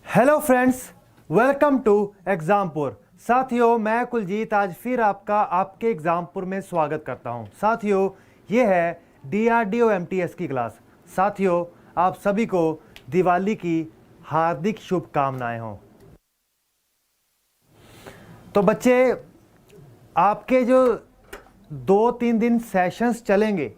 Hello friends, welcome to Exampur. साथियों, मैं कुलजीत आज फिर आपके एग्जामपुर में स्वागत करता हूं। साथियों, ये है DRDO MTS की क्लास। साथियों, आप सभी को दिवाली की हार्दिक शुभकामनाएं हों। तो बच्चे, आपके जो 2-3 दिन सेशंस चलेंगे,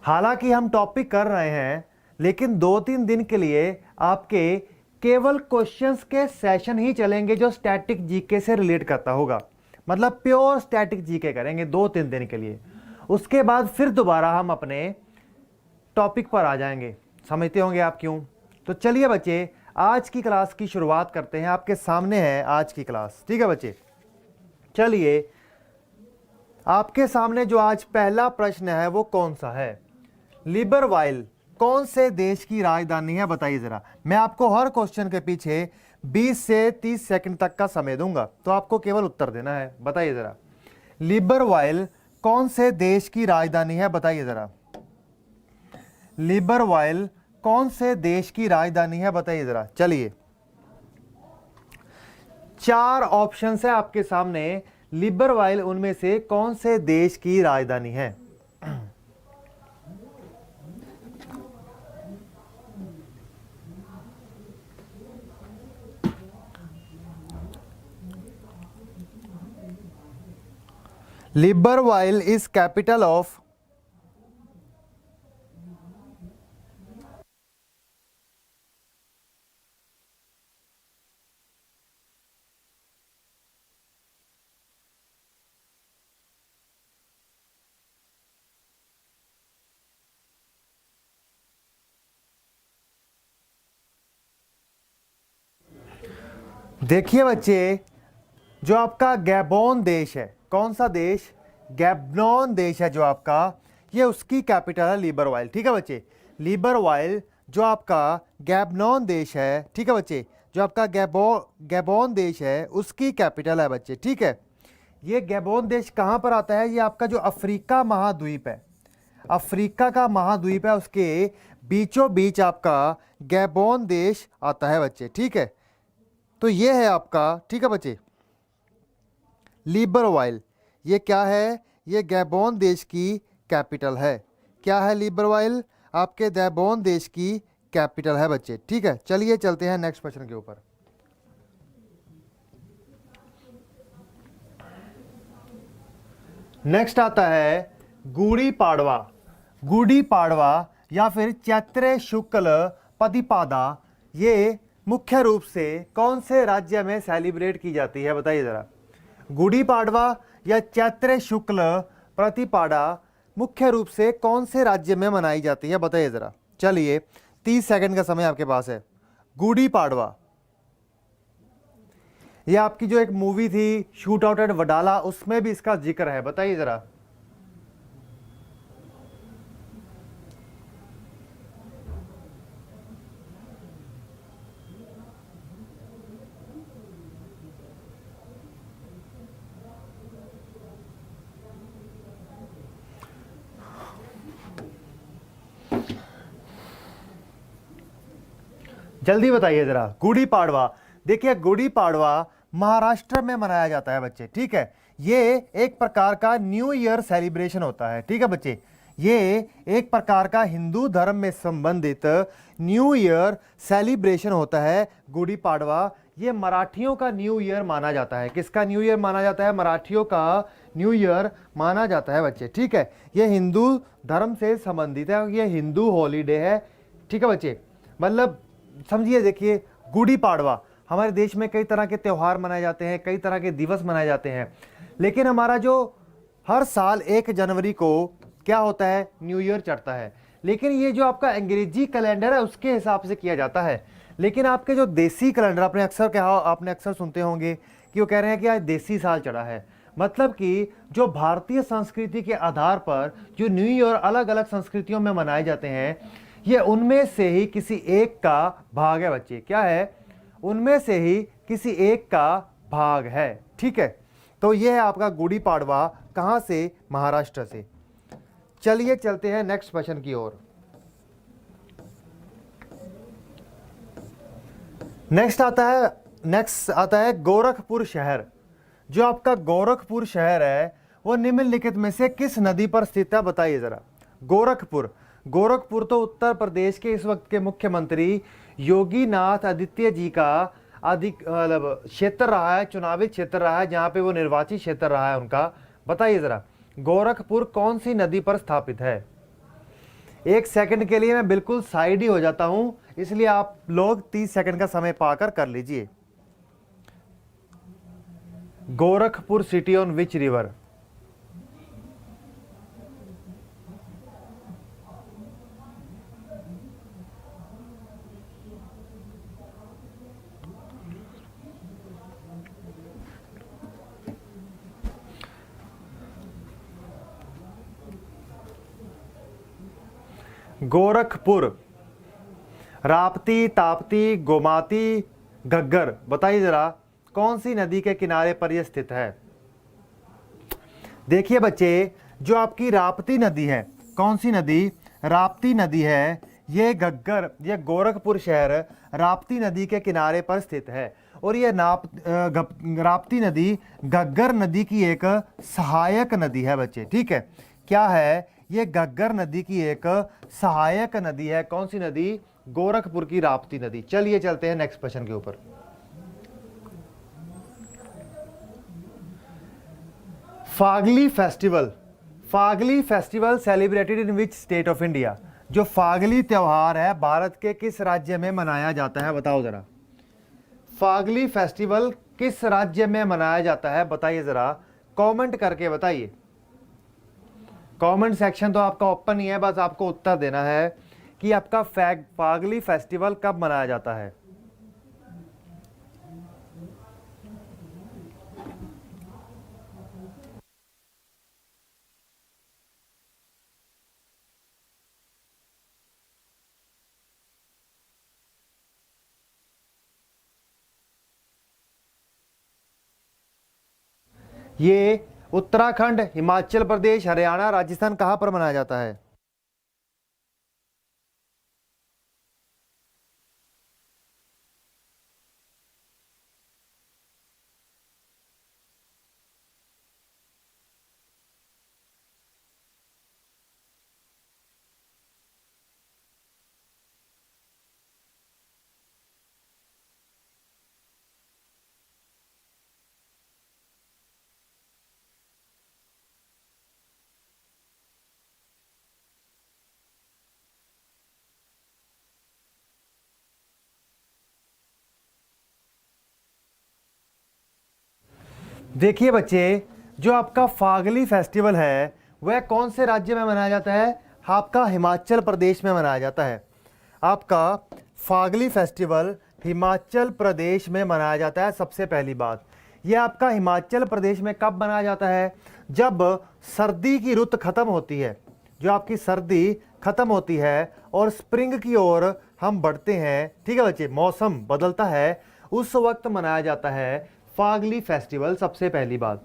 हालांकि हम टॉपिक कर रहे हैं, लेकिन 2-3 दिन के लिए आपके केवल क्वेश्चंस के सेशन ही चलेंगे जो स्टैटिक जीके से रिलेट करता होगा। मतलब प्योर स्टैटिक जीके करेंगे 2-3 दिन के लिए। उसके बाद फिर दोबारा हम अपने टॉपिक पर आ जाएंगे। समझते होंगे आप क्यों। तो चलिए बच्चे, आज की क्लास की शुरुआत करते हैं। आपके सामने है आज की क्लास। ठीक है बच्चे, चलिए आपके सामने जो आज पहला प्रश्न है वो कौन सा है? लिबरवाइल कौन से देश की राजधानी है, बताइए जरा। मैं आपको हर क्वेश्चन के पीछे 20 से 30 सेकंड तक का समय दूंगा, तो आपको केवल उत्तर देना है। बताइए जरा, लिबरवाइल कौन से देश की राजधानी है, बताइए जरा। लिबरवाइल कौन से देश की राजधानी है, बताइए जरा। चलिए, 4 ऑप्शन है आपके सामने। लिबरवाइल उनमें से कौन से देश की राजधानी है? लिबरवाइल इज कैपिटल ऑफ देखिए बच्चे, जो आपका गैबोन देश है, कौन सा देश? गैबनॉन देश है जो आपका, ये उसकी कैपिटल है लिबरवाइल। ठीक है बच्चे, लिबरवाइल जो आपका गैबनॉन देश है, ठीक है बच्चे, जो आपका गैबोन देश है उसकी कैपिटल है बच्चे। ठीक है, ये गैबोन देश कहाँ पर आता है? ये आपका जो अफ्रीका महाद्वीप है, अफ्रीका का महाद्वीप है, उसके बीचों बीच आपका गैबोन देश आता है बच्चे। ठीक है, तो ये है आपका, ठीक है बच्चे, लिबरवाइल। ये क्या है? ये गैबोन देश की कैपिटल है। क्या है? लिबरवाइल आपके गैबोन देश की कैपिटल है बच्चे। ठीक है, चलिए चलते हैं नेक्स्ट क्वेश्चन के ऊपर। नेक्स्ट आता है गुड़ी पाड़वा। गुड़ी पाड़वा या फिर चैत्र शुक्ल प्रतिपदा, ये मुख्य रूप से कौन से राज्य में सेलिब्रेट की जाती है, बताइए जरा। गुड़ी पाड़वा या चैत्र शुक्ल प्रतिपदा मुख्य रूप से कौन से राज्य में मनाई जाती है, बताइए जरा। चलिए, 30 सेकंड का समय आपके पास है। गुड़ी पाड़वा, ये आपकी जो एक मूवी थी शूट आउट एट वडाला, उसमें भी इसका जिक्र है, बताइए जरा। जल्दी बताइए जरा। गुड़ी पाड़वा, देखिए गुड़ी पाड़वा महाराष्ट्र में मनाया जाता है बच्चे। ठीक है, ये एक प्रकार का न्यू ईयर सेलिब्रेशन होता है। ठीक है बच्चे, ये एक प्रकार का हिंदू धर्म में संबंधित न्यू ईयर सेलिब्रेशन होता है गुड़ी पाड़वा। ये मराठियों का न्यू ईयर माना जाता है। किसका न्यू ईयर माना जाता है? मराठियों का न्यू ईयर माना जाता है बच्चे। ठीक है, ये हिंदू धर्म से संबंधित है, ये हिंदू हॉलीडे है। ठीक है बच्चे, मतलब समझिए, देखिए गुड़ी पाड़वा, हमारे देश में कई तरह के त्यौहार मनाए जाते हैं, कई तरह के दिवस मनाए जाते हैं, लेकिन हमारा जो हर साल 1 जनवरी को क्या होता है? न्यू ईयर चढ़ता है। लेकिन ये जो आपका अंग्रेजी कैलेंडर है उसके हिसाब से किया जाता है। लेकिन आपके जो देसी कैलेंडर, आपने अक्सर सुनते होंगे कि वो कह रहे हैं कि आज देसी साल चढ़ा है। मतलब कि जो भारतीय संस्कृति के आधार पर जो न्यू ईयर अलग अलग संस्कृतियों में मनाए जाते हैं, ये उनमें से ही किसी एक का भाग है बच्चे। क्या है? उनमें से ही किसी एक का भाग है। ठीक है, तो ये है आपका गुड़ी पाड़वा, कहां से? महाराष्ट्र से। चलिए चलते हैं नेक्स्ट क्वेश्चन की ओर। नेक्स्ट आता है गोरखपुर शहर। जो आपका गोरखपुर शहर है वो निम्नलिखित में से किस नदी पर स्थित है, बताइए जरा। गोरखपुर, गोरखपुर तो उत्तर प्रदेश के इस वक्त के मुख्यमंत्री योगी नाथ आदित्य जी का अधिक मतलब क्षेत्र रहा है, चुनावी क्षेत्र रहा है, जहां पे वो निर्वाचित क्षेत्र रहा है उनका। बताइए जरा गोरखपुर कौन सी नदी पर स्थापित है। 1 सेकंड के लिए मैं बिल्कुल साइड ही हो जाता हूं, इसलिए आप लोग 30 सेकंड का समय पाकर कर लीजिए। Gorakhpur city on which river. Gorakhpur, Rapti, Tapti, Gomti, Ghaggar, बताइए जरा कौन सी नदी के किनारे पर यह स्थित है। देखिए बच्चे, जो आपकी राप्ती नदी है, कौन सी नदी, राप्ती नदी है, ये घग्गर, ये गोरखपुर शहर राप्ती नदी के किनारे पर स्थित है। और ये राप्ती नदी घग्गर नदी की एक सहायक नदी है बच्चे, ठीक है। क्या है ये, घग्गर नदी की एक सहायक नदी है। कौन सी नदी, गोरखपुर की राप्ती नदी। चलिए चलते हैं नेक्स्ट क्वेश्चन के ऊपर। Phagli festival, Phagli festival celebrated in which state of India. जो फागली त्योहार है भारत के किस राज्य में मनाया जाता है, बताओ जरा। फागली फेस्टिवल किस राज्य में मनाया जाता है, बताइए जरा, कमेंट करके बताइए। कमेंट सेक्शन तो आपका ओपन ही है, बस आपको उत्तर देना है कि आपका फागली फेस्टिवल कब मनाया जाता है। ये उत्तराखंड, हिमाचल प्रदेश, हरियाणा, राजस्थान कहां पर मनाया जाता है। देखिए बच्चे, जो आपका फागली फेस्टिवल है वह कौन से राज्य में मनाया जाता है, आपका हिमाचल प्रदेश में मनाया जाता है। आपका फागली फेस्टिवल हिमाचल प्रदेश में मनाया जाता है। सबसे पहली बात, यह आपका हिमाचल प्रदेश में कब मनाया जाता है, जब सर्दी की रुत खत्म होती है। जो आपकी सर्दी खत्म होती है और स्प्रिंग की ओर हम बढ़ते हैं, ठीक है बच्चे, मौसम बदलता है, उस वक्त मनाया जाता है फागली फेस्टिवल। सबसे पहली बात।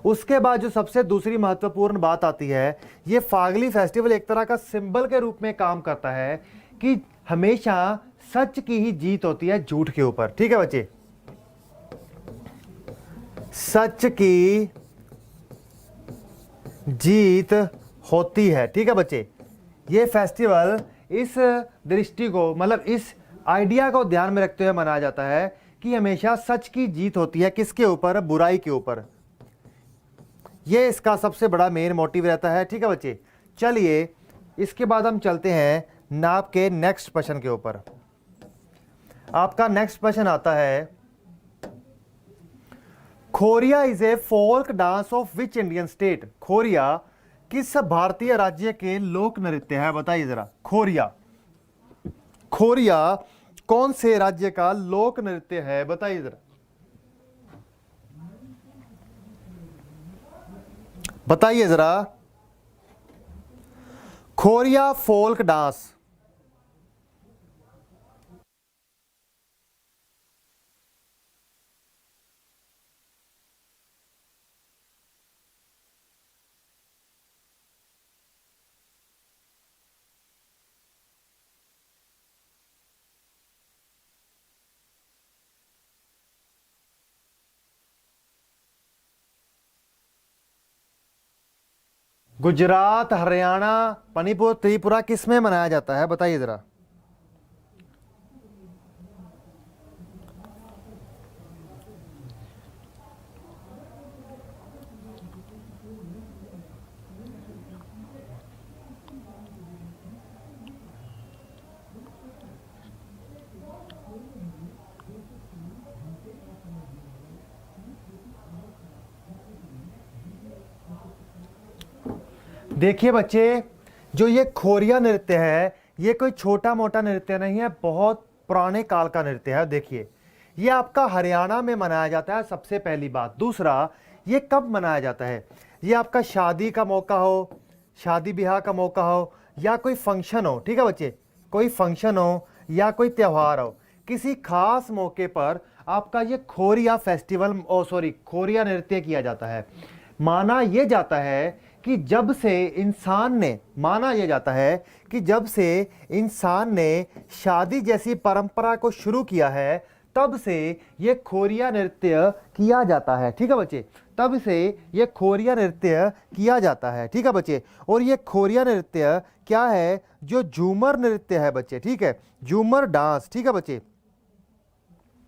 उसके बाद जो सबसे दूसरी महत्वपूर्ण बात आती है, ये फागली फेस्टिवल एक तरह का सिंबल के रूप में काम करता है कि हमेशा सच की ही जीत होती है झूठ के ऊपर, ठीक है बच्चे, सच की जीत होती है, ठीक है बच्चे। ये फेस्टिवल इस दृष्टि को, मतलब इस आइडिया को ध्यान में रखते हुए मनाया जाता है कि हमेशा सच की जीत होती है, किसके ऊपर, बुराई के ऊपर। ये इसका सबसे बड़ा मेन मोटिव रहता है, ठीक है बच्चे। चलिए इसके बाद हम चलते हैं नाप के नेक्स्ट प्रश्न के ऊपर। आपका नेक्स्ट प्रश्न आता है, Khoria is a folk dance of which Indian state. Khoria किस भारतीय राज्य के लोक नृत्य है, बताइए जरा। खोरिया, खोरिया कौन से राज्य का लोक नृत्य है, बताइए जरा, बताइए जरा। खोरिया फोल्क डांस, गुजरात, हरियाणा, मणिपुर, त्रिपुरा किस में मनाया जाता है, बताइए जरा। देखिए बच्चे, जो ये खोरिया नृत्य है, ये कोई छोटा मोटा नृत्य नहीं है, बहुत पुराने काल का नृत्य है। देखिए, ये आपका हरियाणा में मनाया जाता है, सबसे पहली बात। दूसरा, ये कब मनाया जाता है? ये आपका शादी का मौका हो, शादी ब्याह का मौका हो, या कोई फंक्शन हो, ठीक है बच्चे, कोई फंक्शन हो या कोई त्यौहार हो, किसी खास मौके पर आपका ये खोरिया फेस्टिवल, ओ सॉरी, खोरिया नृत्य किया जाता है। माना यह जाता है कि जब से इंसान ने, माना यह जाता है कि जब से इंसान ने शादी जैसी परंपरा को शुरू किया है, तब से ये खोरिया नृत्य किया जाता है, ठीक है बच्चे, तब से ये खोरिया नृत्य किया जाता है, ठीक है बच्चे। और ये खोरिया नृत्य क्या है? जो झूमर नृत्य है बच्चे, ठीक है, झूमर डांस, ठीक है बच्चे,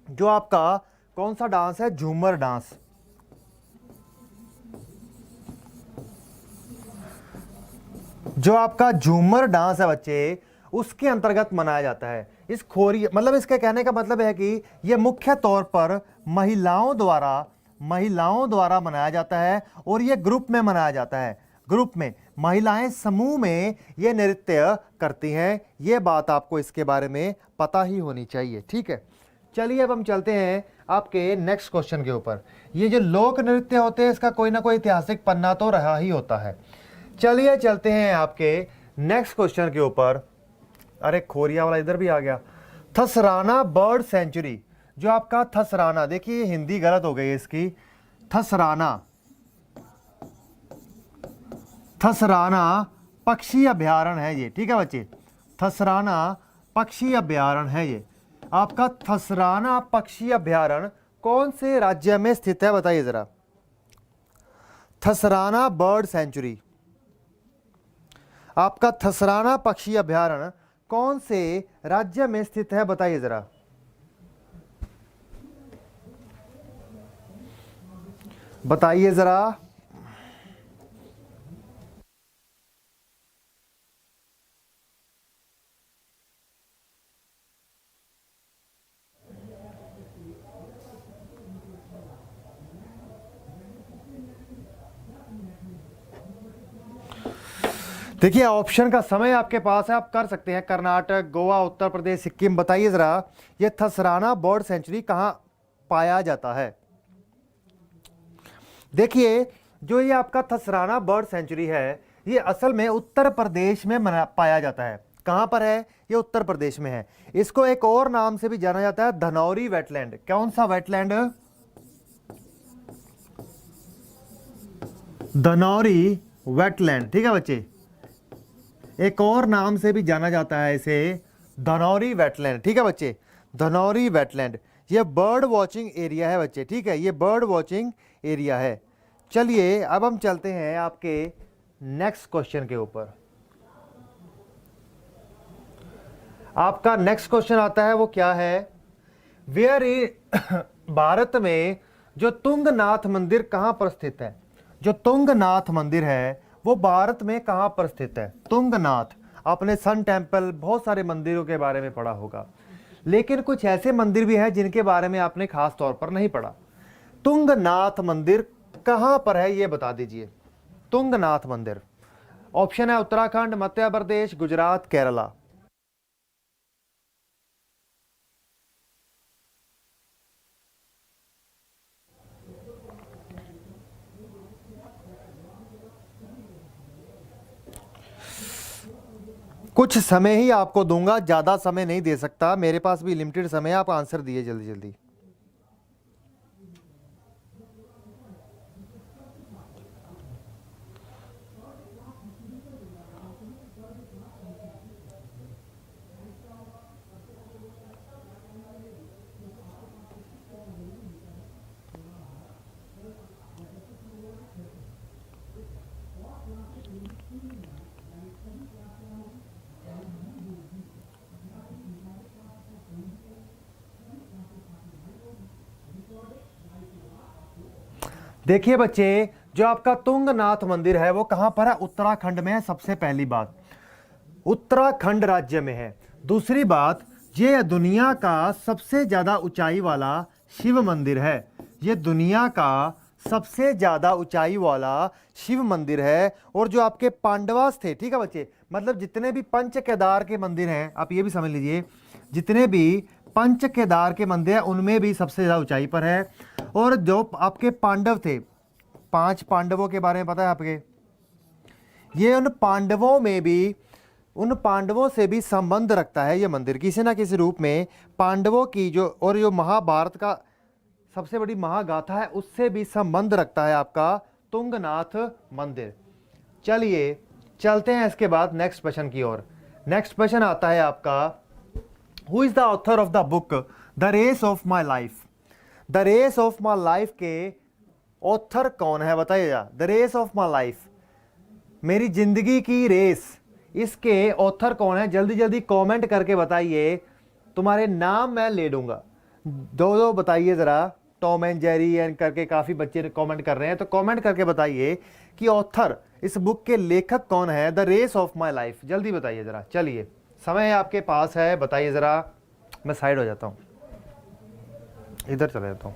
जो आपका कौन सा डांस है? झूमर डांस। जो आपका झूमर डांस है बच्चे, उसके अंतर्गत मनाया जाता है। इस खोरी मतलब इसके कहने का मतलब है कि यह मुख्य तौर पर महिलाओं द्वारा मनाया जाता है, और यह ग्रुप में मनाया जाता है। ग्रुप में महिलाएं समूह में यह नृत्य करती हैं। यह बात आपको इसके बारे में पता ही होनी चाहिए, ठीक है। चलिए अब हम चलते हैं आपके नेक्स्ट क्वेश्चन के ऊपर। ये जो लोक नृत्य होते हैं, इसका कोई ना कोई ऐतिहासिक पन्ना तो रहा ही होता है। चलिए चलते हैं आपके नेक्स्ट क्वेश्चन के ऊपर। अरे खोरिया वाला इधर भी आ गया। थसराना बर्ड सेंचुरी, जो आपका थसराना, देखिए हिंदी गलत हो गई है इसकी। थसराना, थसराना पक्षी अभयारण्य है ये, ठीक है बच्चे, थसराना पक्षी अभयारण्य है ये। आपका थसराना पक्षी अभयारण्य कौन से राज्य में स्थित है, बताइए जरा। थसराना बर्ड सेंचुरी, आपका थसराना पक्षी अभयारण्य कौन से राज्य में स्थित है, बताइए जरा। बताइए जरा। देखिए ऑप्शन का समय आपके पास है, आप कर सकते हैं। कर्नाटक, गोवा, उत्तर प्रदेश, सिक्किम। बताइए जरा, ये थसराना बर्ड सेंचुरी कहां पाया जाता है। देखिए, जो ये आपका थसराना बर्ड सेंचुरी है, ये असल में उत्तर प्रदेश में पाया जाता है। कहां पर है? ये उत्तर प्रदेश में है। इसको एक और नाम से भी जाना जाता है, धनौरी वेटलैंड। कौन सा वेटलैंड? धनौरी वेटलैंड, ठीक है बच्चे, एक और नाम से भी जाना जाता है इसे, धनौरी वेटलैंड, ठीक है बच्चे, धनौरी वेटलैंड। ये बर्ड वॉचिंग एरिया है बच्चे, ठीक है, ये बर्ड वॉचिंग एरिया है। चलिए अब हम चलते हैं आपके नेक्स्ट क्वेश्चन के ऊपर। आपका नेक्स्ट क्वेश्चन आता है, वो क्या है? वेयर भारत में जो तुंगनाथ मंदिर कहां पर स्थित है? जो तुंगनाथ मंदिर है वो भारत में कहां पर स्थित है? तुंगनाथ, आपने सन टेम्पल, बहुत सारे मंदिरों के बारे में पढ़ा होगा, लेकिन कुछ ऐसे मंदिर भी हैं जिनके बारे में आपने खास तौर पर नहीं पढ़ा। तुंगनाथ मंदिर कहां पर है, ये बता दीजिए। तुंगनाथ मंदिर, ऑप्शन है उत्तराखंड, मध्य प्रदेश, गुजरात, केरला। कुछ समय ही आपको दूंगा, ज्यादा समय नहीं दे सकता, मेरे पास भी लिमिटेड समय है। आप आंसर दिए जल्दी जल्दी। देखिए बच्चे, जो आपका तुंगनाथ मंदिर है वो कहां पर है? उत्तराखंड में है। सबसे पहली बात, उत्तराखंड राज्य में है। दूसरी बात, ये दुनिया का सबसे ज्यादा ऊंचाई वाला शिव मंदिर है। ये दुनिया का सबसे ज्यादा ऊंचाई वाला शिव मंदिर है। और जो आपके पांडवास थे, ठीक है बच्चे, मतलब जितने भी पंच केदार के मंदिर हैं, आप ये भी समझ लीजिए, जितने भी पंच केदार के मंदिर हैं उनमें भी सबसे ज्यादा ऊंचाई पर है। और जो आपके पांडव थे, 5 पांडवों के बारे में पता है आपके? ये उन पांडवों में भी, उन पांडवों से भी संबंध रखता है ये मंदिर किसी ना किसी रूप में। पांडवों की जो, और जो महाभारत का सबसे बड़ी महागाथा है, उससे भी संबंध रखता है आपका तुंगनाथ मंदिर। चलिए चलते हैं इसके बाद नेक्स्ट क्वेश्चन की ओर। नेक्स्ट क्वेश्चन आता है आपका, who is the author of the book the race of my life? The race of my life के ऑथर कौन है बताइएगा। The race of my life, मेरी जिंदगी की रेस, इसके ऑथर कौन है? जल्दी जल्दी कमेंट करके बताइए, तुम्हारे नाम मैं ले लूंगा। दो दो बताइए जरा। टॉम एंड जेरी एंड करके काफी बच्चे कमेंट कर रहे हैं, तो कमेंट करके बताइए कि ऑथर, इस बुक के लेखक कौन है the race of my life. जल्दी बताइए जरा। चलिए, समय आपके पास है, बताइए जरा। मैं साइड हो जाता हूं, इधर चले जाता हूं।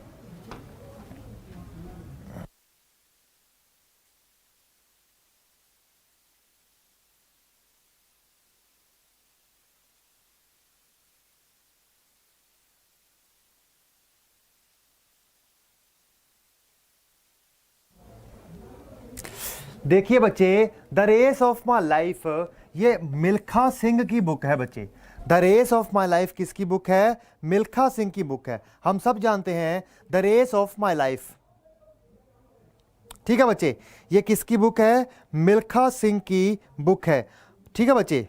देखिए बच्चे, the race of my life ये मिल्खा सिंह की बुक है बच्चे। The race of my life किसकी बुक है? मिल्खा सिंह की बुक है। हम सब जानते हैं the race of my life, ठीक है बच्चे, ये किसकी बुक है? मिल्खा सिंह की बुक है, ठीक है बच्चे,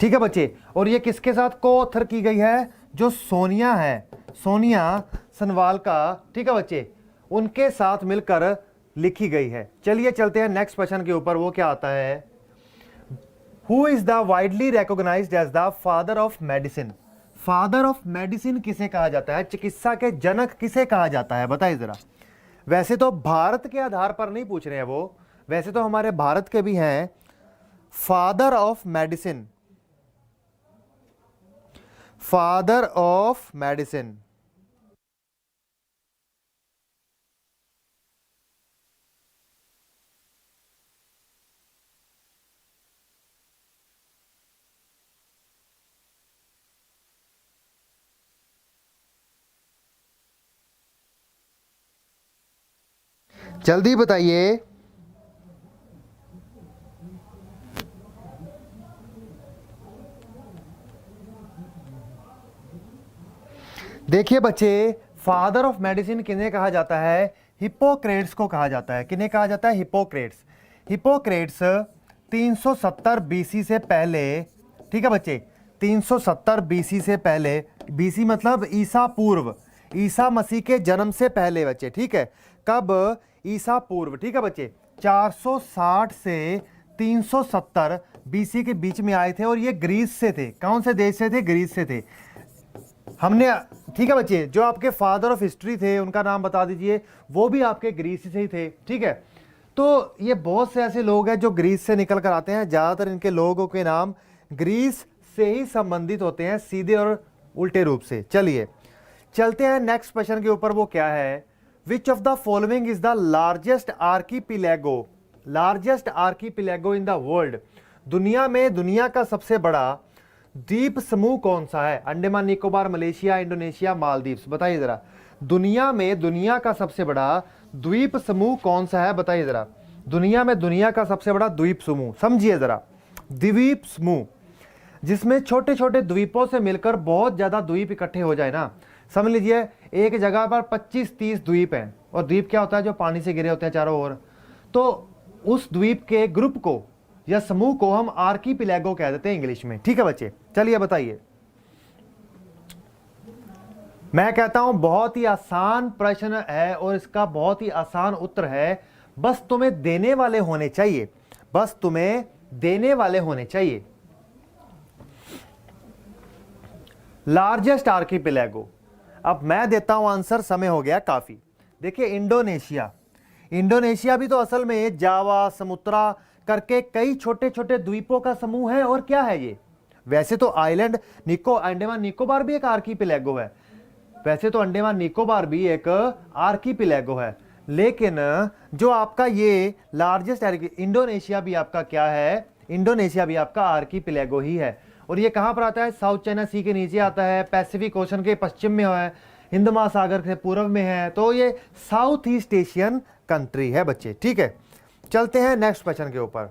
ठीक है बच्चे। और ये किसके साथ को ऑथर की गई है? जो सोनिया है, सोनिया सनवाल का, ठीक है बच्चे, उनके साथ मिलकर लिखी गई है। चलिए चलते हैं नेक्स्ट क्वेश्चन के ऊपर। वो क्या आता है, who is the widely recognised as the father of medicine? Father of medicine किसे कहा जाता है? चिकित्सा के जनक किसे कहा जाता है बताइए जरा। वैसे तो भारत के आधार पर नहीं पूछ रहे हैं वो, वैसे तो हमारे भारत के भी हैं। Father of medicine, father of medicine, जल्दी बताइए। देखिए बच्चे, फादर ऑफ मेडिसिन किन्हें कहा जाता है? हिप्पोक्रेट्स को कहा जाता है। किन्हें कहा जाता है? हिप्पोक्रेट्स। हिप्पोक्रेट्स 370 बीसी से पहले, ठीक है बच्चे, 370 बीसी से पहले, बीसी मतलब ईसा पूर्व, ईसा मसीह के जन्म से पहले बच्चे, ठीक है। कब? ईसा पूर्व, ठीक है बच्चे, 460 से 370 बीसी के बीच में आए थे। और ये ग्रीस से थे। कौन से देश से थे? ग्रीस से थे। हमने, ठीक है बच्चे, जो आपके फादर ऑफ हिस्ट्री थे उनका नाम बता दीजिए, वो भी आपके ग्रीस से ही थे, ठीक है। तो ये बहुत से ऐसे लोग हैं जो ग्रीस से निकल कर आते हैं। ज्यादातर इनके लोगों के नाम ग्रीस से ही संबंधित होते हैं, सीधे और उल्टे रूप से। चलिए चलते हैं नेक्स्ट क्वेश्चन के ऊपर। वो क्या है, which of the following is the largest archipelago? Largest archipelago in the world, दुनिया में दुनिया का सबसे बड़ा द्वीप समूह कौन सा है? Andaman Nicobar, Malaysia, Indonesia, Maldives. बताइए जरा, दुनिया में दुनिया का सबसे बड़ा द्वीप समूह कौन सा है? बताइए जरा, दुनिया में दुनिया का सबसे बड़ा द्वीप समूह, समझिए जरा, द्वीप समूह, जिसमें छोटे छोटे द्वीपों से मिलकर बहुत ज्यादा द्वीप इकट्ठे हो जाए ना। समझ लीजिए एक जगह पर 25-30 द्वीप हैं, और द्वीप क्या होता है? जो पानी से घिरे होते हैं चारों ओर। तो उस द्वीप के ग्रुप को या समूह को हम आर्कीपिलेगो कह देते हैं इंग्लिश में, ठीक है बच्चे। चलिए बताइए। मैं कहता हूं बहुत ही आसान प्रश्न है और इसका बहुत ही आसान उत्तर है, बस तुम्हें देने वाले होने चाहिए, बस तुम्हें देने वाले होने चाहिए। लार्जेस्ट आर्कीपिलेगो, अब मैं देता हूं आंसर, समय हो गया काफी। देखिए इंडोनेशिया, इंडोनेशिया भी तो असल में जावा, समुद्रा करके कई छोटे छोटे द्वीपों का समूह है। और क्या है ये? वैसे तो आइलैंड अंडमान निकोबार भी एक आर्कीपेलागो है, वैसे तो अंडमान निकोबार भी एक आर्कीपेलागो है, लेकिन जो आपका ये लार्जेस्ट इंडोनेशिया भी आपका क्या है? इंडोनेशिया भी आपका आर्कीपेलागो ही है। और ये कहां पर आता है? साउथ चाइना सी के नीचे आता है, पैसिफिक ओशन के पश्चिम में है, हिंद महासागर के पूर्व में है, तो ये साउथ ईस्ट एशियन कंट्री है बच्चे। ठीक है, चलते हैं नेक्स्ट क्वेश्चन के ऊपर।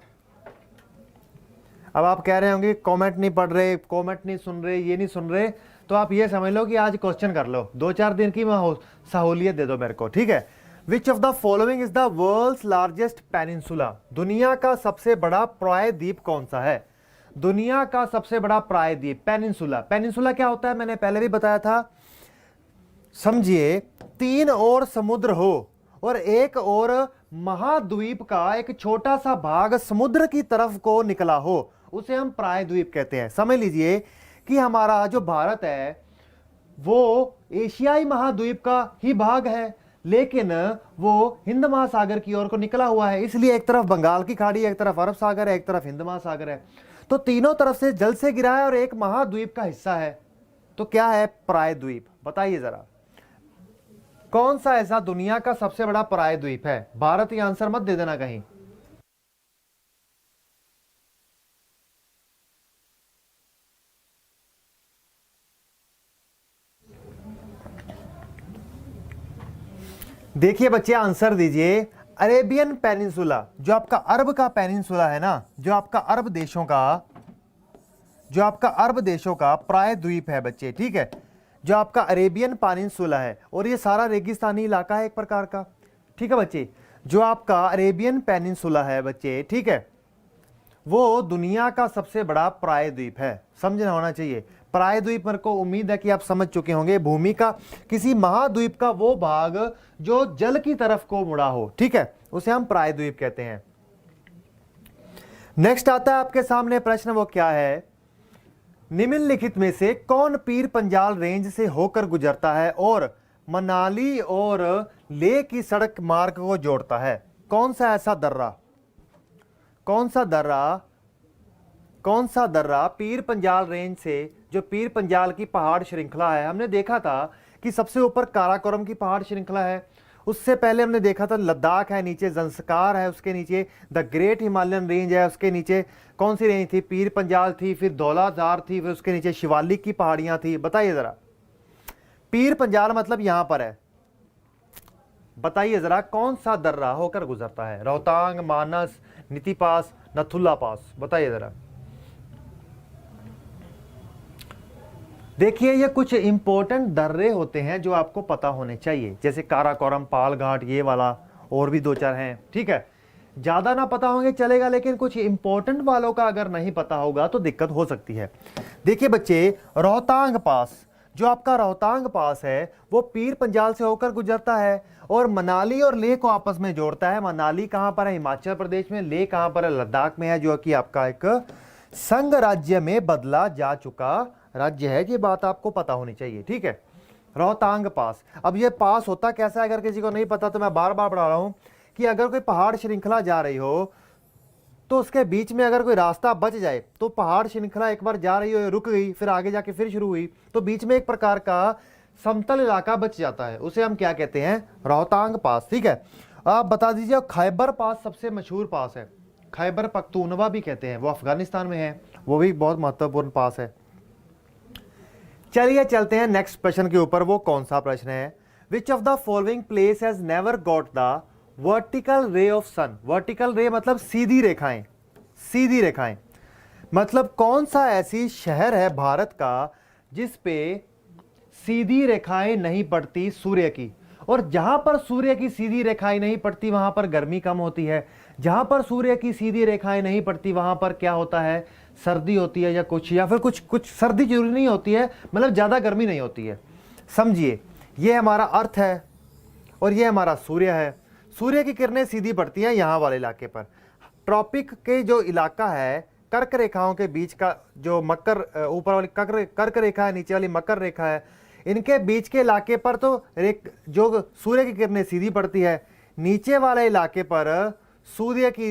अब आप कह रहे होंगे कमेंट नहीं पढ़ रहे, कमेंट नहीं सुन रहे, ये नहीं सुन रहे, तो आप ये समझ लो कि आज क्वेश्चन कर लो, 2-4 दिन की सहूलियत दे दो मेरे को। ठीक है, which of the following is the world's largest peninsula? दुनिया का सबसे बड़ा प्रायद्वीप कौन सा है? दुनिया का सबसे बड़ा प्रायद्वीप पेनिनसुला। पेनिनसुला क्या होता है मैंने पहले भी बताया था। समझिए 3 और समुद्र हो और एक और महाद्वीप का एक छोटा सा भाग समुद्र की तरफ को निकला हो, उसे हम प्रायद्वीप कहते हैं। समझ लीजिए कि हमारा जो भारत है वो एशियाई महाद्वीप का ही भाग है, लेकिन वो हिंद महासागर की ओर को निकला हुआ है, इसलिए एक तरफ बंगाल की खाड़ी, एक तरफ अरब सागर है, एक तरफ हिंद महासागर है, तो तीनों तरफ से जल से गिरा है और एक महाद्वीप का हिस्सा है। तो क्या है? प्रायद्वीप। बताइए जरा कौन सा ऐसा दुनिया का सबसे बड़ा प्रायद्वीप है? भारत ही आंसर मत दे देना कहीं। देखिए बच्चे आंसर दीजिए, अरेबियन पेनिनसुला, जो आपका अरब का पेनिनसुला है ना, जो आपका अरब देशों का प्रायद्वीप है बच्चे। ठीक है, जो आपका अरेबियन पेनिनसुला है, और ये सारा रेगिस्तानी इलाका है एक प्रकार का। ठीक है बच्चे, जो आपका अरेबियन पेनिनसुला है बच्चे, ठीक है, वो दुनिया का सबसे बड़ा प्रायद्वीप है। समझना होना चाहिए प्रायद्वीप, मेरे को उम्मीद है कि आप समझ चुके होंगे, भूमि का किसी महाद्वीप का वो भाग जो जल की तरफ को मुड़ा हो। ठीक है, उसे हम प्रायद्वीप कहते हैं। नेक्स्ट आता है आपके सामने प्रश्न, वो क्या है? निम्नलिखित में से कौन पीर पंजाल रेंज से होकर गुजरता है और मनाली और लेह की सड़क मार्ग को जोड़ता है? कौन सा ऐसा दर्रा, कौन सा दर्रा पीर पंजाल रेंज से, जो पीर पंजाल की पहाड़ श्रृंखला है, हमने देखा था कि सबसे ऊपर काराकोरम की पहाड़ श्रृंखला है, उससे पहले हमने देखा था लद्दाख है, नीचे जंस्कार है, उसके नीचे द ग्रेट हिमालयन रेंज है, उसके नीचे कौन सी रेंज थी? पीर पंजाल थी, फिर धौलाधार थी, फिर उसके नीचे शिवालिक की पहाड़ियां थी। बताइए जरा, पीर पंजाल मतलब यहां पर है, बताइए जरा कौन सा दर्रा होकर गुजरता है? रोहतांग, मानस, नीति पास, नथुल्ला पास, बताइए जरा। देखिए ये कुछ इंपॉर्टेंट दर्रे होते हैं जो आपको पता होने चाहिए, जैसे काराकोरम, पाल घाट, ये वाला, और भी 2-4 हैं। ठीक है, ज्यादा ना पता होंगे चलेगा, लेकिन कुछ इंपॉर्टेंट वालों का अगर नहीं पता होगा तो दिक्कत हो सकती है। देखिए बच्चे, रोहतांग पास, जो आपका रोहतांग पास है वो पीर पंजाल से होकर गुजरता है और मनाली और लेह को आपस में जोड़ता है। मनाली कहां पर है? हिमाचल प्रदेश में। लेह कहां पर है? लद्दाख में है, जो कि आपका एक संघ राज्य में बदला जा चुका राज्य है। ये बात आपको पता होनी चाहिए। ठीक है, रोहतांग पास। अब ये पास होता कैसा है, अगर किसी को नहीं पता तो मैं बार बार पढ़ा रहा हूं कि अगर कोई पहाड़ श्रृंखला जा रही हो तो उसके बीच में अगर कोई रास्ता बच जाए, तो पहाड़ श्रृंखला एक बार जा रही हो, रुक गई, फिर आगे जाके फिर शुरू हुई, तो बीच में एक प्रकार का समतल इलाका बच जाता है, उसे हम क्या कहते हैं? रोहतांग पास। ठीक है, आप बता दीजिए, खैबर पास सबसे मशहूर पास है, खैबर पख्तूनवा भी कहते हैं, वो अफगानिस्तान में है, वो भी बहुत महत्वपूर्ण पास है। चलिए चलते हैं नेक्स्ट प्रश्न के ऊपर। वो कौन सा प्रश्न है? Which of the following place has never got the vertical ray of sun? Vertical ray मतलब सीधी रेखाएं, सीधी रेखाएं मतलब कौन सा ऐसी शहर है भारत का जिस पे सीधी रेखाएं नहीं पड़ती सूर्य की? और जहां पर सूर्य की सीधी रेखाएं नहीं पड़ती वहां पर गर्मी कम होती है, जहां पर सूर्य की सीधी रेखाएं नहीं पड़ती वहां पर क्या होता है? सर्दी होती है, या फिर कुछ सर्दी जरूरी नहीं होती है, मतलब ज्यादा गर्मी नहीं होती है। समझिए, ये हमारा अर्थ है और ये हमारा सूर्य है। सूर्य की किरणें सीधी पड़ती हैं यहाँ वाले इलाके पर। ट्रॉपिक के जो इलाका है, कर्क रेखाओं के बीच का जो मकर, ऊपर वाली कर्क रेखा है, नीचे वाली मकर रेखा है, इनके बीच के इलाके पर तो जो सूर्य की किरणें सीधी पड़ती है, नीचे वाले इलाके पर सूर्य की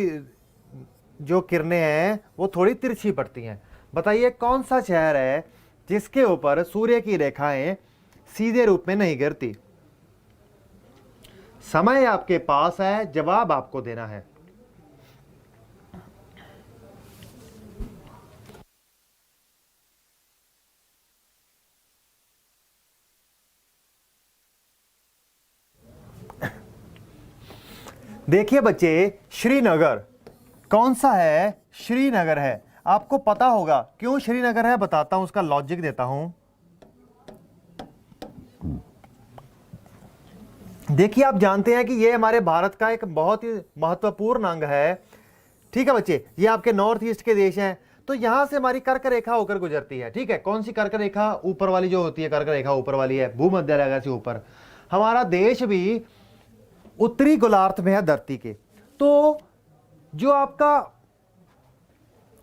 जो किरणें हैं वो थोड़ी तिरछी पड़ती हैं। बताइए कौन सा शहर है जिसके ऊपर सूर्य की रेखाएं सीधे रूप में नहीं गिरती। समय आपके पास है, जवाब आपको देना है। देखिए बच्चे, श्रीनगर कौन सा है? श्रीनगर है। आपको पता होगा क्यों श्रीनगर है, बताता हूं, उसका लॉजिक देता हूं। देखिए आप जानते हैं कि ये हमारे भारत का एक बहुत ही महत्वपूर्ण अंग है। ठीक है बच्चे, ये आपके नॉर्थ ईस्ट के देश हैं, तो यहां से हमारी कर्क रेखा होकर गुजरती है। ठीक है, कौन सी कर्क रेखा? ऊपर वाली जो होती है कर्क रेखा, ऊपर वाली है, भूमध्य रेखा से ऊपर। हमारा देश भी उत्तरी गोलार्ध में है धरती के, तो जो आपका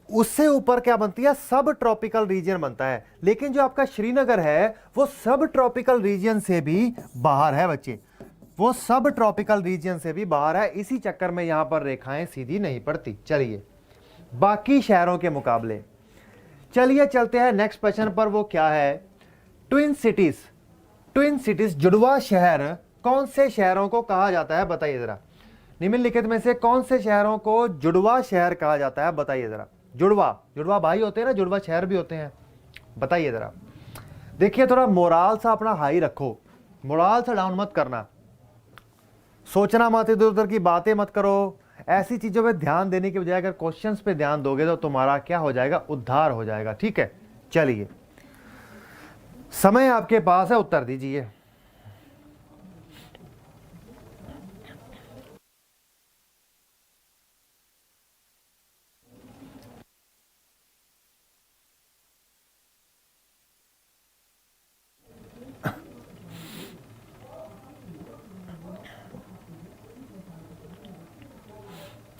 उससे ऊपर क्या बनती है? सब ट्रॉपिकल रीजन बनता है। लेकिन जो आपका श्रीनगर है वो सब ट्रॉपिकल रीजन से भी बाहर है बच्चे, वो सब ट्रॉपिकल रीजन से भी बाहर है। इसी चक्कर में यहां पर रेखाएं सीधी नहीं पड़ती। चलिए बाकी शहरों के मुकाबले, चलिए चलते हैं नेक्स्ट क्वेश्चन पर। वो क्या है? Twin cities. ट्विन सिटीज, जुड़वा शहर, कौन से शहरों को कहा जाता है? बताइए जरा। निम्नलिखित में से कौन से शहरों को जुड़वा शहर कहा जाता है? बताइए जरा। जुड़वा भाई होते हैं ना, जुड़वा शहर भी होते हैं, बताइए जरा। देखिए थोड़ा मोराल सा अपना हाई रखो, मोराल सा डाउन मत करना, सोचना मत, इधर उधर की बातें मत करो। ऐसी चीजों पे ध्यान देने के बजाय अगर क्वेश्चंस पे ध्यान दोगे तो तुम्हारा क्या हो जाएगा? उद्धार हो जाएगा। ठीक है, चलिए समय आपके पास है, उत्तर दीजिए।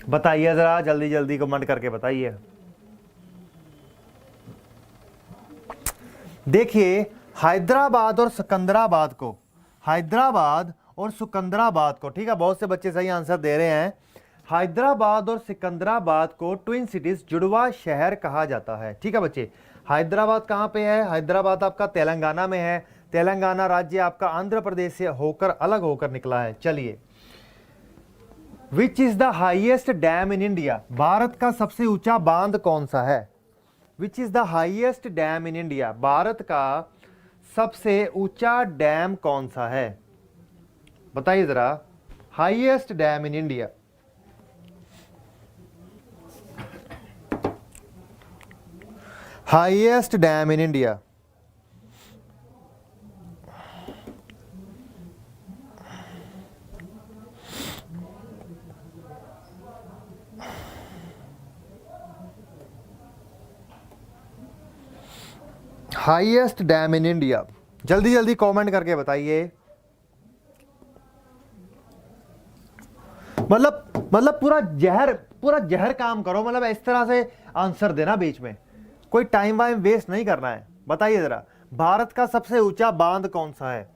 बताइए जरा, जल्दी जल्दी कमेंट करके बताइए। देखिए हैदराबाद और सिकंदराबाद को, हैदराबाद और सिकंदराबाद को, ठीक है, बहुत से बच्चे सही आंसर दे रहे हैं। हैदराबाद और सिकंदराबाद को ट्विन सिटीज, जुड़वा शहर कहा जाता है। ठीक है बच्चे, हैदराबाद कहाँ पे है? हैदराबाद आपका तेलंगाना में है। तेलंगाना राज्य आपका आंध्र प्रदेश से होकर अलग होकर निकला है। चलिए, which is the highest dam in India? Bharat का सबसे ऊंचा बांध कौन सा है? Which is the highest dam in India? Bharat का सबसे ऊंचा डैम कौन सा है? बताइए जरा, highest dam in India. Highest dam in India, highest dam in India, जल्दी जल्दी कमेंट करके बताइए। मतलब पूरा जहर काम करो, मतलब इस तरह से आंसर देना, बीच में कोई टाइम वाइम वेस्ट नहीं करना है। बताइए जरा, भारत का सबसे ऊंचा बांध कौन सा है?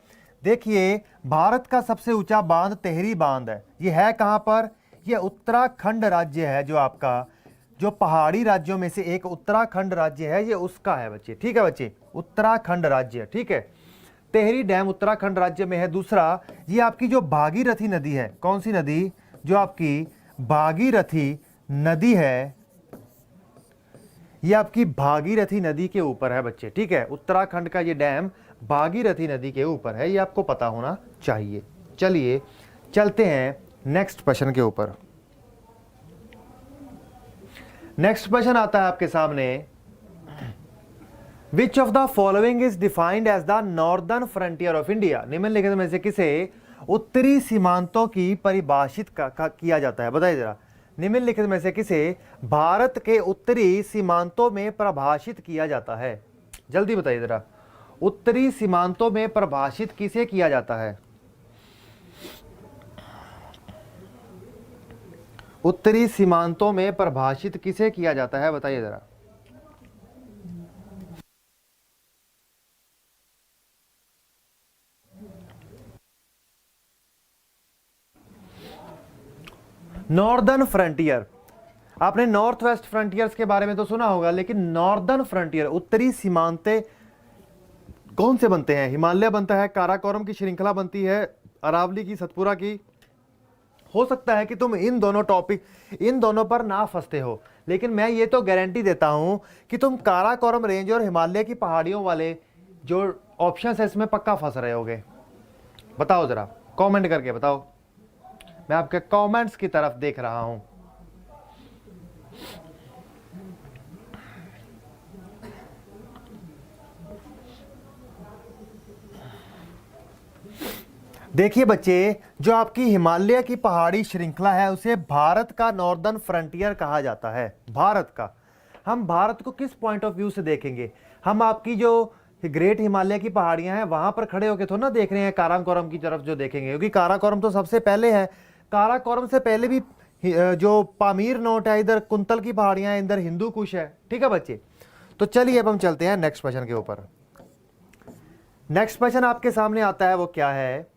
देखिए भारत का सबसे ऊंचा बांध टिहरी बांध है। ये है कहां पर? ये उत्तराखंड राज्य है, जो आपका जो पहाड़ी राज्यों में से एक उत्तराखंड राज्य है, ये उसका है बच्चे। ठीक है बच्चे, उत्तराखंड राज्य, ठीक है। टिहरी डैम उत्तराखंड राज्य में है। दूसरा, ये आपकी जो भागीरथी नदी है, कौन सी नदी? जो आपकी भागीरथी नदी है, ये आपकी भागीरथी नदी के ऊपर है बच्चे। ठीक है, उत्तराखंड का ये डैम भागीरथी नदी के ऊपर है, ये आपको पता होना चाहिए। चलिए चलते हैं नेक्स्ट क्वेश्चन के ऊपर। नेक्स्ट क्वेश्चन आता है आपके सामने, which of the following is defined as the northern frontier of India? निम्नलिखित में से किसे उत्तरी सीमांतों की परिभाषित किया जाता है? बताइए जरा, निम्नलिखित में से किसे भारत के उत्तरी सीमांतों में परिभाषित किया जाता है? जल्दी बताइए जरा, उत्तरी सीमांतों में परिभाषित किसे किया जाता है? उत्तरी सीमांतों में परिभाषित किसे किया जाता है? बताइए जरा। नॉर्दर्न फ्रंटियर, आपने नॉर्थ वेस्ट फ्रंटियर्स के बारे में तो सुना होगा, लेकिन नॉर्दर्न फ्रंटियर, उत्तरी सीमांते कौन से बनते हैं? हिमालय बनता है, काराकोरम की श्रृंखला बनती है, अरावली की, सतपुरा की। हो सकता है कि तुम इन दोनों पर ना फंसते हो, लेकिन मैं ये तो गारंटी देता हूं कि तुम काराकोरम रेंज और हिमालय की पहाड़ियों वाले जो ऑप्शंस है इसमें पक्का फंस रहे होगे। बताओ जरा, कमेंट करके बताओ, मैं आपके कमेंट्स की तरफ देख रहा हूं। देखिए बच्चे, जो आपकी हिमालय की पहाड़ी श्रृंखला है उसे भारत का नॉर्दर्न फ्रंटियर कहा जाता है। भारत का, हम भारत को किस पॉइंट ऑफ व्यू से देखेंगे? हम आपकी जो ग्रेट हिमालय की पहाड़ियां हैं वहां पर खड़े होकर थोड़ा ना देख रहे हैं काराकोरम की तरफ जो देखेंगे, क्योंकि काराकोरम तो सबसे पहले है। काराकोरम से पहले भी जो पामीर नोट है, इधर कुंतल की पहाड़ियां हैं, इधर हिंदू कुश है। ठीक है बच्चे, तो चलिए अब हम चलते हैं नेक्स्ट क्वेश्चन के ऊपर। नेक्स्ट क्वेश्चन आपके सामने आता है, वो क्या है?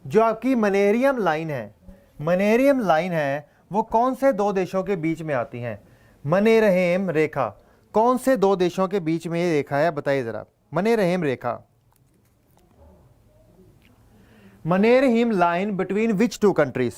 जो आपकी मनेरियम लाइन है, मनेरियम लाइन है वो कौन से दो देशों के बीच में आती हैं? मनेरहेम रेखा कौन से दो देशों के बीच में ये रेखा है, बताइए जरा। मनेरहेम रेखा, Mannerheim line between which two countries?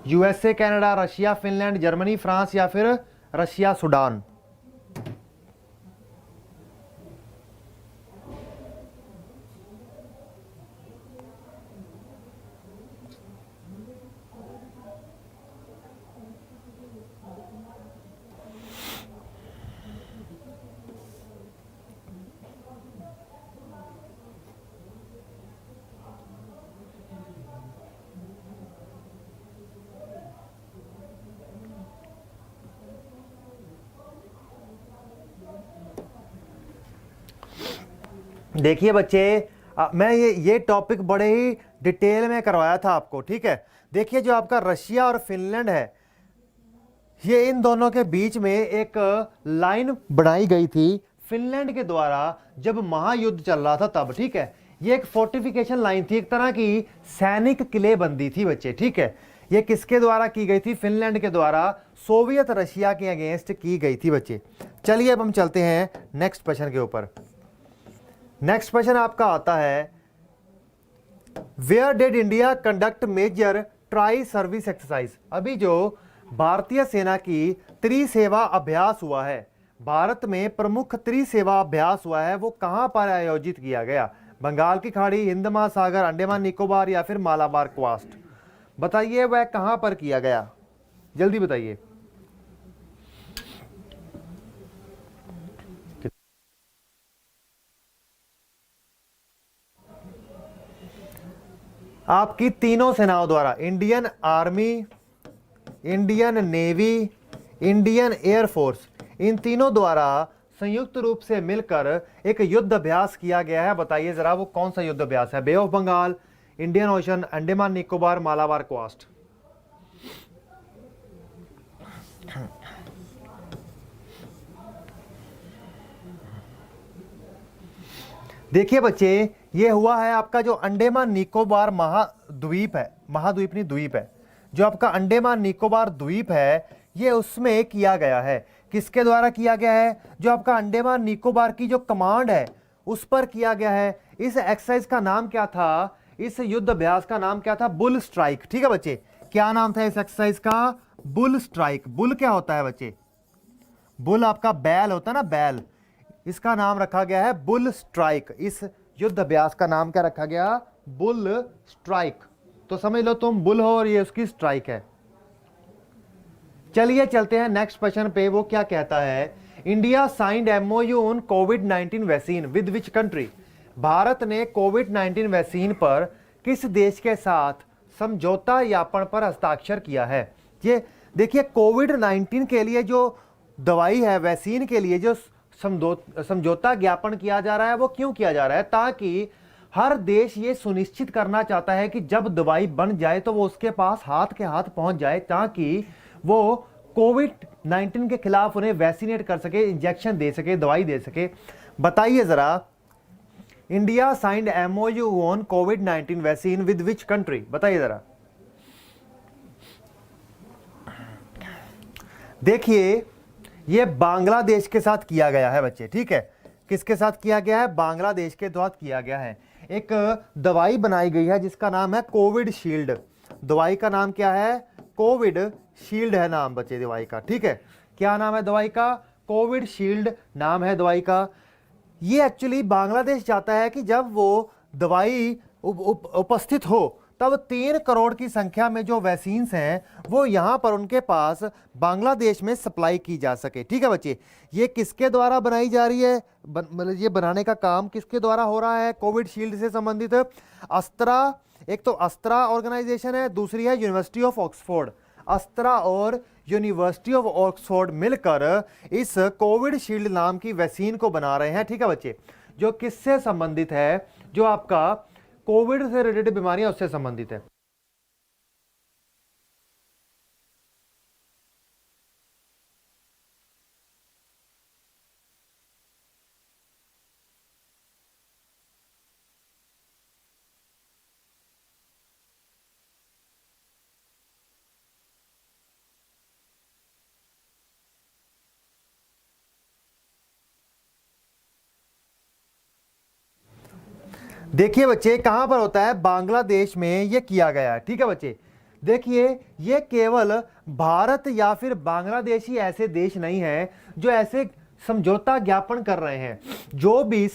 USA, Canada, Russia, Finland, Germany, France या फिर रशिया, सूडान? देखिए बच्चे, मैं ये टॉपिक बड़े ही डिटेल में करवाया था आपको। ठीक है, देखिए जो आपका रशिया और फिनलैंड है, ये इन दोनों के बीच में एक लाइन बनाई गई थी फिनलैंड के द्वारा जब महायुद्ध चल रहा था तब। ठीक है, ये एक फोर्टिफिकेशन लाइन थी, एक तरह की सैनिक किलेबंदी थी बच्चे। ठीक है, ये किसके द्वारा की गई थी? फिनलैंड के द्वारा सोवियत रशिया के अगेंस्ट की गई थी बच्चे। चलिए अब हम चलते हैं नेक्स्ट क्वेश्चन के ऊपर। नेक्स्ट क्वेश्चन आपका आता है, where did India conduct major tri service exercise? अभी जो भारतीय सेना की त्रिसेवा अभ्यास हुआ है, भारत में प्रमुख त्रिसेवा अभ्यास हुआ है, वो कहां पर आयोजित किया गया? बंगाल की खाड़ी, हिंद महासागर, अंडमान निकोबार या फिर मालाबार क्वास्ट? बताइए वह कहां पर किया गया, जल्दी बताइए। आपकी तीनों सेनाओं द्वारा, Indian Army, Indian Navy, Indian Air Force, इन तीनों द्वारा संयुक्त रूप से मिलकर एक युद्ध अभ्यास किया गया है। बताइए जरा वो कौन सा युद्ध अभ्यास है? Bay of Bengal, Indian Ocean, Andaman Nicobar, Malabar coast? देखिए बच्चे, ये हुआ है आपका जो अंडमान निकोबार महाद्वीप है, महाद्वीप नहीं द्वीप है, जो आपका अंडमान निकोबार द्वीप है, ये उसमें किया गया है। किसके द्वारा किया गया है? जो आपका अंडमान निकोबार की जो कमांड है उस पर किया गया है। इस एक्सरसाइज का नाम क्या था? इस युद्ध अभ्यास का नाम क्या था? Bull strike. ठीक है बच्चे, क्या नाम था इस एक्सरसाइज का? Bull strike. बुल क्या होता है बच्चे? बुल आपका बैल होता है ना, बैल, इसका नाम रखा गया है बुल स्ट्राइक। इस युद्ध अभ्यास का नाम क्या रखा गया? Bull strike. तो समझ लो तुम बुल हो और ये उसकी स्ट्राइक है। चलिए चलते हैं नेक्स्ट क्वेश्चन पे, वो क्या कहता है? India signed MOU on covid vaccine with which country? Bharat ने कोविड-19 वैक्सीन पर किस देश के साथ समझौता ज्ञापन पर हस्ताक्षर किया है? ये देखिए, कोविड-19 के लिए जो दवाई है, वैक्सीन के लिए जो समझौता ज्ञापन किया जा रहा है, वो क्यों किया जा रहा है? ताकि हर देश ये सुनिश्चित करना चाहता है कि जब दवाई बन जाए तो वो उसके पास हाथ के हाथ पहुंच जाए, ताकि वो कोविड-19 के खिलाफ उन्हें वैक्सीनेट कर सके, इंजेक्शन दे सके, दवाई दे सके। बताइए जरा, India signed MOU on covid vaccine with which country? बताइए जरा। देखिए, ये बांग्लादेश के साथ किया गया है बच्चे, ठीक है। किसके साथ किया गया है? बांग्लादेश के साथ किया गया है। एक दवाई बनाई गई है जिसका नाम है कोविड शील्ड। दवाई का नाम क्या है? कोविड शील्ड है नाम बच्चे दवाई का, ठीक है। क्या नाम है दवाई का? कोविड शील्ड नाम है दवाई का। ये एक्चुअली बांग्लादेश चाहता है कि जब वो दवाई उपस्थित हो तब 3 करोड़ की संख्या में जो वैक्सीन्स हैं वो यहाँ पर उनके पास बांग्लादेश में सप्लाई की जा सके, ठीक है बच्चे। ये किसके द्वारा बनाई जा रही है? मतलब ये बनाने का काम किसके द्वारा हो रहा है कोविड शील्ड से संबंधित? अस्त्रा, एक तो अस्त्रा ऑर्गेनाइजेशन है, दूसरी है यूनिवर्सिटी ऑफ ऑक्सफोर्ड। अस्त्रा और यूनिवर्सिटी ऑफ ऑक्सफोर्ड मिलकर इस कोविड शील्ड नाम की वैक्सीन को बना रहे हैं, ठीक है बच्चे। जो किससे संबंधित है? जो आपका कोविड से रिलेटेड बीमारियां उससे संबंधित है। देखिए बच्चे, कहां पर होता है? बांग्लादेश में ये किया गया है, ठीक है बच्चे। देखिए, ये केवल भारत या फिर बांग्लादेश ही ऐसे देश नहीं है जो ऐसे समझौता ज्ञापन कर रहे हैं। जो भी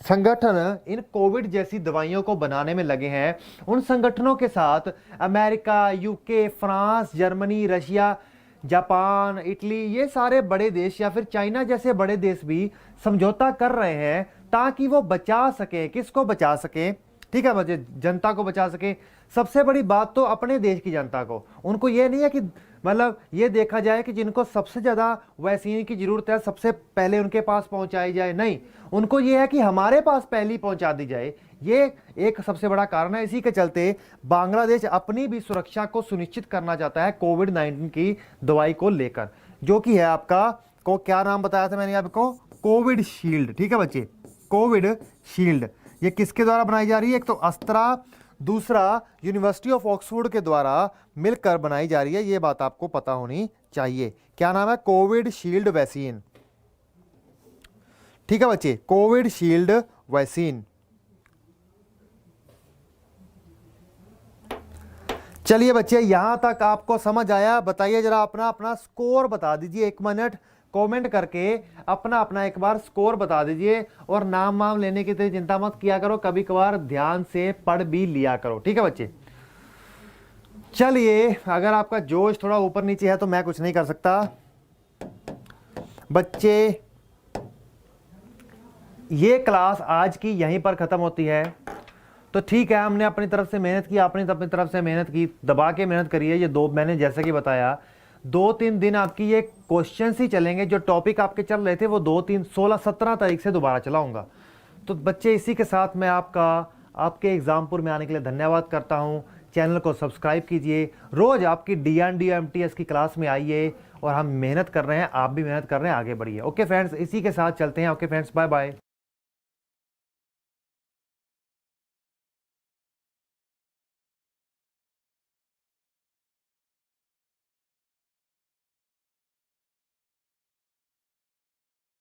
संगठन इन कोविड जैसी दवाइयों को बनाने में लगे हैं, उन संगठनों के साथ America, UK, France, Germany, Russia, Japan, Italy, ये सारे बड़े देश या फिर चाइना जैसे बड़े देश भी समझौता कर रहे हैं ताकि वो बचा सके। किसको बचा सके? ठीक है बच्चे, जनता को बचा सके। सबसे बड़ी बात तो अपने देश की जनता को, उनको ये नहीं है कि मतलब ये देखा जाए कि जिनको सबसे ज्यादा वैक्सीन की जरूरत है सबसे पहले उनके पास पहुंचाई जाए, नहीं, उनको ये है कि हमारे पास पहली पहुंचा दी जाए। ये एक सबसे बड़ा कारण है। इसी के चलते बांग्लादेश अपनी भी सुरक्षा को सुनिश्चित करना चाहता है कोविड-19 की दवाई को लेकर, जो कि है आपका को क्या नाम बताया था मैंने आपको? कोविड शील्ड, ठीक है बच्चे, कोविड शील्ड। ये किसके द्वारा बनाई जा रही है? एक तो अस्त्रा, दूसरा यूनिवर्सिटी ऑफ ऑक्सफोर्ड के द्वारा मिलकर बनाई जा रही है। ये बात आपको पता होनी चाहिए। क्या नाम है? कोविड शील्ड वैक्सीन, ठीक है बच्चे, कोविड शील्ड वैक्सीन। चलिए बच्चे, यहां तक आपको समझ आया? बताइए जरा, अपना अपना स्कोर बता दीजिए। 1 मिनट कमेंट करके अपना अपना एक बार स्कोर बता दीजिए। और नाम वाम लेने की तो चिंता मत किया करो, कभी कभार ध्यान से पढ़ भी लिया करो, ठीक है बच्चे। चलिए, अगर आपका जोश थोड़ा ऊपर नीचे है तो मैं कुछ नहीं कर सकता बच्चे। ये क्लास आज की यहीं पर खत्म होती है। तो ठीक है, हमने अपनी तरफ से मेहनत की, आपने अपनी तरफ से मेहनत की, दबा के मेहनत करिए। ये दो मैंने जैसा कि बताया 2-3 दिन आपकी ये क्वेश्चंस ही चलेंगे। जो टॉपिक आपके चल रहे थे वो 2-3 16 17 तारीख से दोबारा चलाऊंगा। तो बच्चे, इसी के साथ मैं आपके एग्जामपुर में आने के लिए धन्यवाद करता हूं। चैनल को सब्सक्राइब कीजिए, रोज आपकी DND MTS की क्लास में आइए। और हम मेहनत कर रहे हैं, आप भी मेहनत कर रहे हैं, आगे बढ़िए। ओके फ्रेंड्स, इसी के साथ चलते हैं। Okay friends, bye bye.